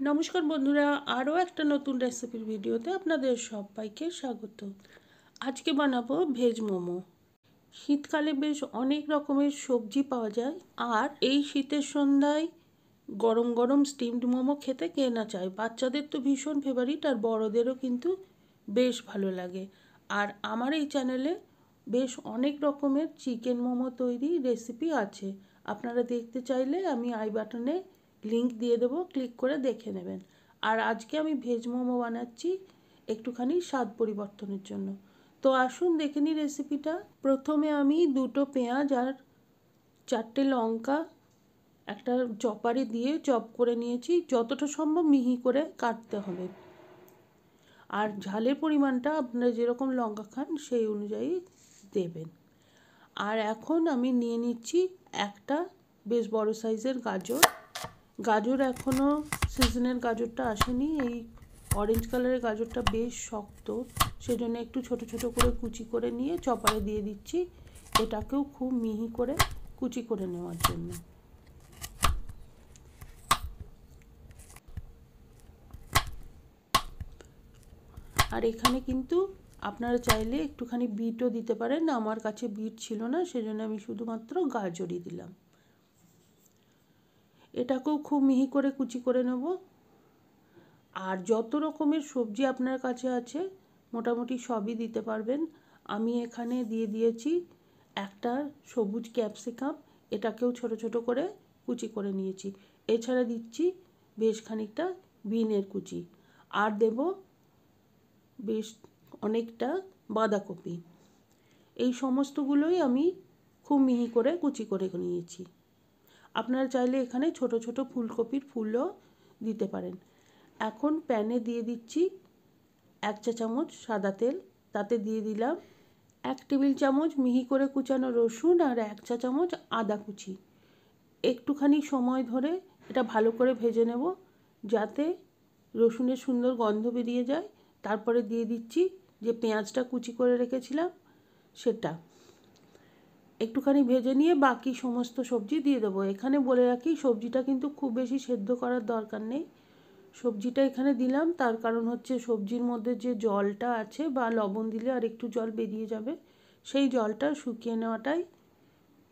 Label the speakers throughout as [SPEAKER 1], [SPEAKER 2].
[SPEAKER 1] নমস্কার বন্ধুরা, আরও একটা নতুন রেসিপির ভিডিওতে আপনাদের সবাইকে স্বাগত। আজকে বানাবো ভেজ মোমো। শীতকালে বেশ অনেক রকমের সবজি পাওয়া যায়, আর এই শীতের সন্ধ্যায় গরম গরম স্টিমড মোমো খেতে কে না চায়। বাচ্চাদের তো ভীষণ ফেভারিট, আর বড়দেরও কিন্তু বেশ ভালো লাগে। আর আমার এই চ্যানেলে বেশ অনেক রকমের চিকেন মোমো তৈরি রেসিপি আছে। আপনারা দেখতে চাইলে আমি আই বাটনে লিংক দিয়ে দেবো, ক্লিক করে দেখে নেবেন। আর আজকে আমি ভেজ মোমো বানাচ্ছি একটুখানি স্বাদ পরিবর্তনের জন্য। তো আসুন দেখে নিই রেসিপিটা। প্রথমে আমি দুটো পেঁয়াজ আর চারটে লঙ্কা একটা চপারে দিয়ে চপ করে নিয়েছি। যতটা সম্ভব মিহি করে কাটতে হবে, আর ঝালের পরিমাণটা আপনারা যেরকম লঙ্কা খান সেই অনুযায়ী দেবেন। আর এখন আমি নিয়ে নিচ্ছি একটা বেশ বড় সাইজের গাজর। গাজর এখনও সিজনের গাজরটা আসেনি, এই অরেঞ্জ কালারের গাজরটা বেশ শক্ত, সেজন্য একটু ছোট ছোট করে কুচি করে নিয়ে চপারে দিয়ে দিচ্ছি। এটাকেও খুব মিহি করে কুচি করে নেওয়ার জন্য। আর এখানে কিন্তু আপনারা চাইলে একটুখানি বিটও দিতে পারেন, আমার কাছে বিট ছিল না, সেজন্য আমি শুধুমাত্র গাজরই দিলাম। এটাকেও খুব মিহি করে কুচি করে নেব। আর যত রকমের সবজি আপনার কাছে আছে মোটামুটি সবই দিতে পারবেন। আমি এখানে দিয়ে দিয়েছি একটা সবুজ ক্যাপসিকাম, এটাকেও ছোট ছোট করে কুচি করে নিয়েছি। এছাড়া দিচ্ছি বেশ খানিকটা বিনের কুচি, আর দেব বেশ অনেকটা বাঁধাকপি। এই সমস্তগুলোই আমি খুব মিহি করে কুচি করে নিয়েছি। আপনারা চাইলে এখানে ছোট ছোট ফুলকপির ফুলও দিতে পারেন। এখন প্যানে দিয়ে দিচ্ছি 1 চা চামচ সাদা তেল, তাতে দিয়ে দিলাম 1 টেবিল চামচ মিহি করে কুচানো রসুন আর 1 চা চামচ আদা কুচি। একটুখানি সময় ধরে এটা ভালো করে ভেজে নেব যাতে রসুনের সুন্দর গন্ধ বেরিয়ে যায়। তারপরে দিয়ে দিচ্ছি যে পেঁয়াজটা কুচি করে রেখেছিলাম সেটা। একটুখানি ভেজে নিয়ে বাকি সমস্ত সবজি দিয়ে দেবো। এখানে বলে রাখি, সবজিটা কিন্তু খুব বেশি সেদ্ধ করার দরকার নেই। সবজিটা এখানে দিলাম তার কারণ হচ্ছে সবজির মধ্যে যে জলটা আছে বা লবণ দিলে আর একটু জল বেরিয়ে যাবে, সেই জলটা শুকিয়ে নেওয়াটাই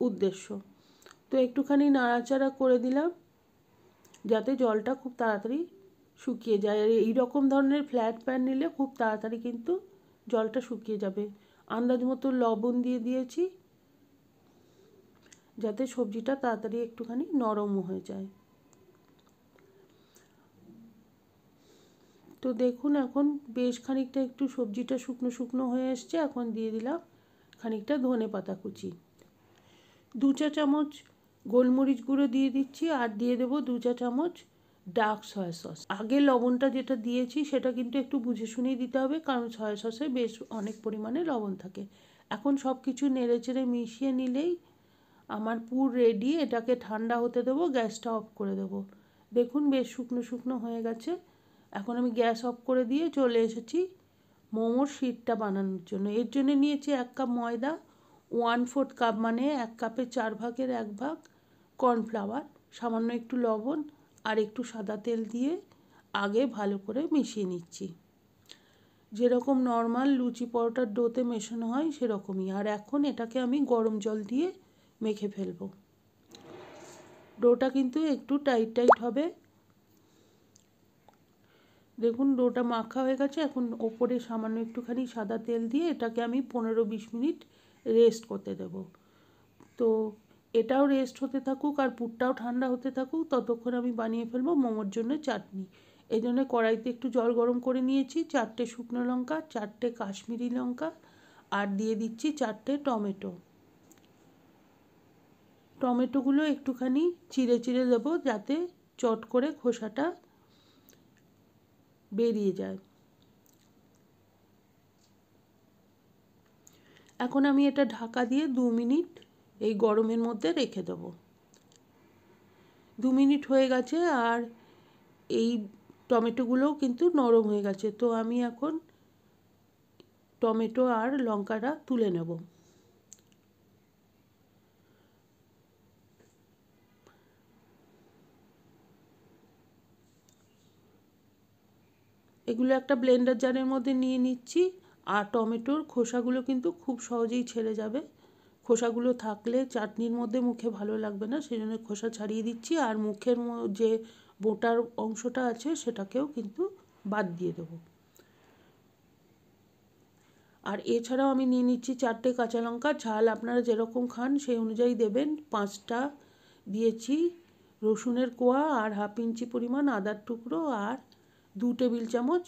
[SPEAKER 1] উদ্দেশ্য। তো একটুখানি নাড়াচাড়া করে দিলাম যাতে জলটা খুব তাড়াতাড়ি শুকিয়ে যায়। আর এই রকম ধরনের ফ্ল্যাট প্যান নিলে খুব তাড়াতাড়ি কিন্তু জলটা শুকিয়ে যাবে। আন্দাজ মতো লবণ দিয়ে দিয়েছি যাতে সবজিটা তাড়াতাড়ি একটুখানি নরমও হয়ে যায়। তো দেখুন এখন বেশ খানিকটা একটু সবজিটা শুকনো শুকনো হয়ে এসছে। এখন দিয়ে দিলাম খানিকটা ধনেপাতা কুচি, 2 চা চামচ গোলমরিচ গুঁড়ো দিয়ে দিচ্ছি, আর দিয়ে দেবো 2 চা চামচ ডার্ক সয়া সস। আগে লবণটা যেটা দিয়েছি সেটা কিন্তু একটু বুঝে শুনেই দিতে হবে, কারণ সয়া সসে বেশ অনেক পরিমাণে লবণ থাকে। এখন সব কিছু নেড়ে চেড়ে মিশিয়ে নিলেই আমার পুর রেডি। এটাকে ঠান্ডা হতে দেবো, গ্যাসটা অফ করে দেবো। দেখুন বেশ শুকনো শুকনো হয়ে গেছে। এখন আমি গ্যাস অফ করে দিয়ে চলে এসেছি মোমোর শিটটা বানানোর জন্য। এর জন্য নিয়েছি 1 কাপ ময়দা, 1/4 কাপ মানে 1 কাপের 4 ভাগের 1 ভাগ কর্নফ্লাওয়ার, সামান্য একটু লবণ আর একটু সাদা তেল দিয়ে আগে ভালো করে মিশিয়ে নিচ্ছি, যেরকম নর্মাল লুচি পরোটার ডোতে মেশানো হয় সেরকমই। আর এখন এটাকে আমি গরম জল দিয়ে মেখে ফেলবো। ডোটা কিন্তু একটু টাইট টাইট হবে। দেখুন ডোটা মাখা হয়ে গেছে। এখন ওপরে সামান্য একটুখানি সাদা তেল দিয়ে এটাকে আমি 15-20 মিনিট রেস্ট করতে দেব। তো এটাও রেস্ট হতে থাকুক আর পুরটাও ঠান্ডা হতে থাকুক, ততক্ষণ আমি বানিয়ে ফেলবো মোমোর জন্য চাটনি। এই জন্য কড়াইতে একটু জল গরম করে নিয়েছি, 4টে শুকনো লঙ্কা, 4টে কাশ্মীরি লঙ্কা, আর দিয়ে দিচ্ছি 4টে টমেটো। টমেটোগুলো একটুখানি চিড়ে চিড়ে দেবো যাতে চট করে খোসাটা বেরিয়ে যায়। এখন আমি এটা ঢাকা দিয়ে 2 মিনিট এই গরমের মধ্যে রেখে দেবো। 2 মিনিট হয়ে গেছে আর এই টমেটোগুলোও কিন্তু নরম হয়ে গেছে। তো আমি এখন টমেটো আর লঙ্কাটা তুলে নেব। এগুলো একটা ব্লেন্ডার জারের মধ্যে নিয়ে নিচ্ছি। আর টমেটোর খোসাগুলো কিন্তু খুব সহজেই ছেড়ে যাবে। খোসাগুলো থাকলে চাটনির মধ্যে মুখে ভালো লাগবে না, সেই জন্য খোসা ছাড়িয়ে দিচ্ছি। আর মুখের যে বোটার অংশটা আছে সেটাকেও কিন্তু বাদ দিয়ে দেবো। আর এছাড়াও আমি নিয়ে নিচ্ছি 4টে কাঁচা লঙ্কা। ঝাল আপনারা যেরকম খান সেই অনুযায়ী দেবেন। 5টা দিয়েছি রসুনের কোয়া, আর হাফ ইঞ্চি পরিমাণ আদার টুকরো, আর 2 টেবিল চামচ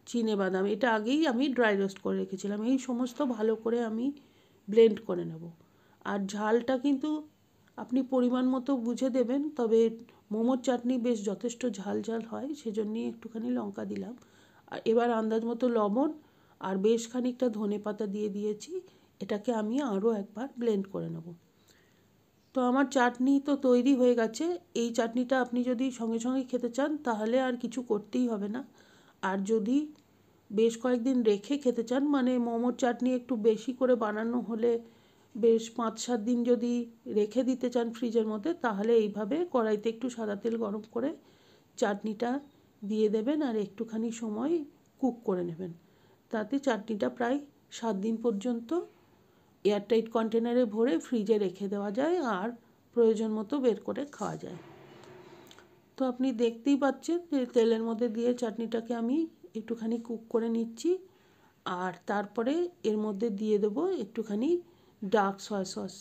[SPEAKER 1] চিনেবাদাম। এটা আগেই আমি ড্রাই রোস্ট করে রেখেছিলাম। এই সমস্ত ভালো করে আমি ব্লেন্ড করে নেব। আর ঝালটা কিন্তু আপনি পরিমাণ মতো বুঝে দেবেন, তবে মোমোর চাটনি বেশ যথেষ্ট ঝাল ঝাল হয়, সেজন্যই একটুখানি লঙ্কা দিলাম। আর এবার আন্দাজ মতো লবণ আর বেশ খানিকটা ধনেপাতা দিয়ে দিয়েছি। এটাকে আমি আরও একবার ব্লেন্ড করে নেব। তো আমার চাটনি তো তৈরি হয়ে গেছে। এই চাটনিটা আপনি যদি সঙ্গে সঙ্গে খেতে চান তাহলে আর কিছু করতেই হবে না। আর যদি বেশ কয়েকদিন রেখে খেতে চান, মানে মোমোর চাটনি একটু বেশি করে বানানো হলে বেশ 5-7 দিন যদি রেখে দিতে চান ফ্রিজের মধ্যে, তাহলে এইভাবে কড়াইতে একটু সাদা তেল গরম করে চাটনিটা দিয়ে দেবেন আর একটুখানি সময় কুক করে নেবেন। তাতে চাটনিটা প্রায় 7 দিন পর্যন্ত এয়ারটাইট কন্টেনারে ভরে ফ্রিজে রেখে দেওয়া যায়, আর প্রয়োজন মতো বের করে খাওয়া যায়। তো আপনি দেখতেই পাচ্ছেন যে তেলের মধ্যে দিয়ে চাটনিটাকে আমি একটুখানি কুক করে নিচ্ছি। আর তারপরে এর মধ্যে দিয়ে দেবো একটুখানি ডার্ক সয়া সস।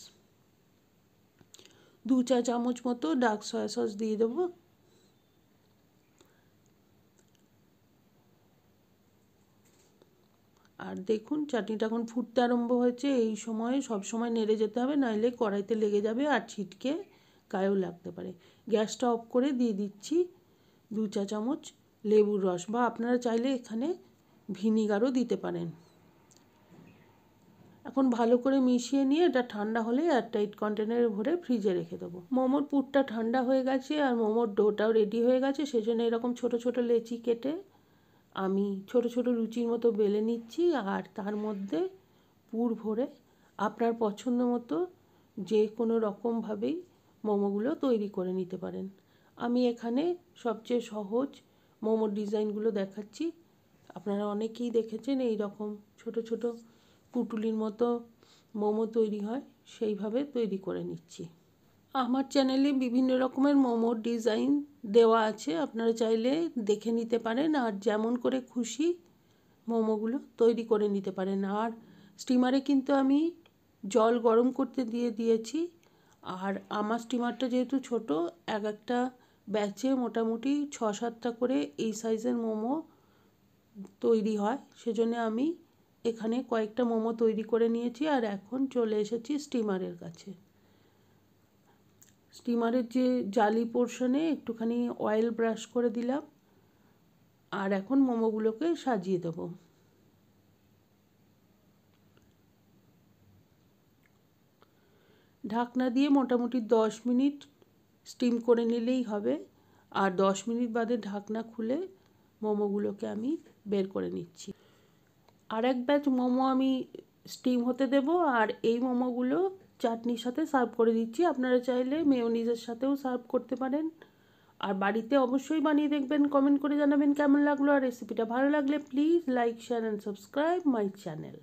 [SPEAKER 1] 2 চা চামচ মতো ডার্ক সয়া সস দিয়ে দেবো। আর দেখুন চাটনিটা এখন ফুটতে আরম্ভ হয়েছে। এই সময় সব সময় নেড়ে যেতে হবে, নাহলে কড়াইতে লেগে যাবে আর ছিটকে গায়েও লাগতে পারে। গ্যাসটা অফ করে দিয়ে দিচ্ছি 2 চা চামচ লেবুর রস, বা আপনারা চাইলে এখানে ভিনিগারও দিতে পারেন। এখন ভালো করে মিশিয়ে নিয়ে এটা ঠান্ডা হলে এয়ারটাইট কন্টেনারে ভরে ফ্রিজে রেখে দেবো। মোমোর পুরটা ঠান্ডা হয়ে গেছে আর মোমোর ডোটাও রেডি হয়ে গেছে, সেজন্য এরকম ছোট ছোট লেচি কেটে আমি ছোট ছোট লুচির মতো বেলে নিচ্ছি। আর তার মধ্যে পুর ভরে আপনার পছন্দ মতো যে কোনো রকমভাবেই মোমোগুলো তৈরি করে নিতে পারেন। আমি এখানে সবচেয়ে সহজ মোমোর ডিজাইনগুলো দেখাচ্ছি। আপনারা অনেকেই দেখেছেন এই রকম ছোট ছোট পুটুলির মতো মোমো তৈরি হয়, সেইভাবে তৈরি করে নিচ্ছি। আমার চ্যানেলে বিভিন্ন রকমের মোমোর ডিজাইন দেওয়া আছে, আপনারা চাইলে দেখে নিতে পারেন আর যেমন করে খুশি মোমোগুলো তৈরি করে নিতে পারেন। আর স্টিমারে কিন্তু আমি জল গরম করতে দিয়ে দিয়েছি। আর আমার স্টিমারটা যেহেতু ছোট, এক একটা ব্যাচে মোটামুটি 6-7টা করে এই সাইজের মোমো তৈরি হয়, সেজন্য আমি এখানে কয়েকটা মোমো তৈরি করে নিয়েছি। আর এখন চলে এসেছি স্টিমারের কাছে। স্টিমারের যে জালি পোর্শনে একটুখানি অয়েল ব্রাশ করে দিলাম, আর এখন মোমোগুলোকে সাজিয়ে দেব। ঢাকনা দিয়ে মোটামুটি 10 মিনিট স্টিম করে নিলেই হবে। আর 10 মিনিট বাদে ঢাকনা খুলে মোমোগুলোকে আমি বের করে নিচ্ছি। আর এক ব্যাচ মোমো আমি স্টিম হতে দেব, আর এই মোমোগুলো চাটনির সাথে সার্ভ করে দিচ্ছি। আপনারা চাইলে মেয়োনিজের সাথেও সার্ভ করতে পারেন। আর বাড়িতে অবশ্যই বানিয়ে দেখবেন, কমেন্ট করে জানাবেন কেমন লাগলো। আর রেসিপিটা ভালো লাগলে please like, share and subscribe my channel.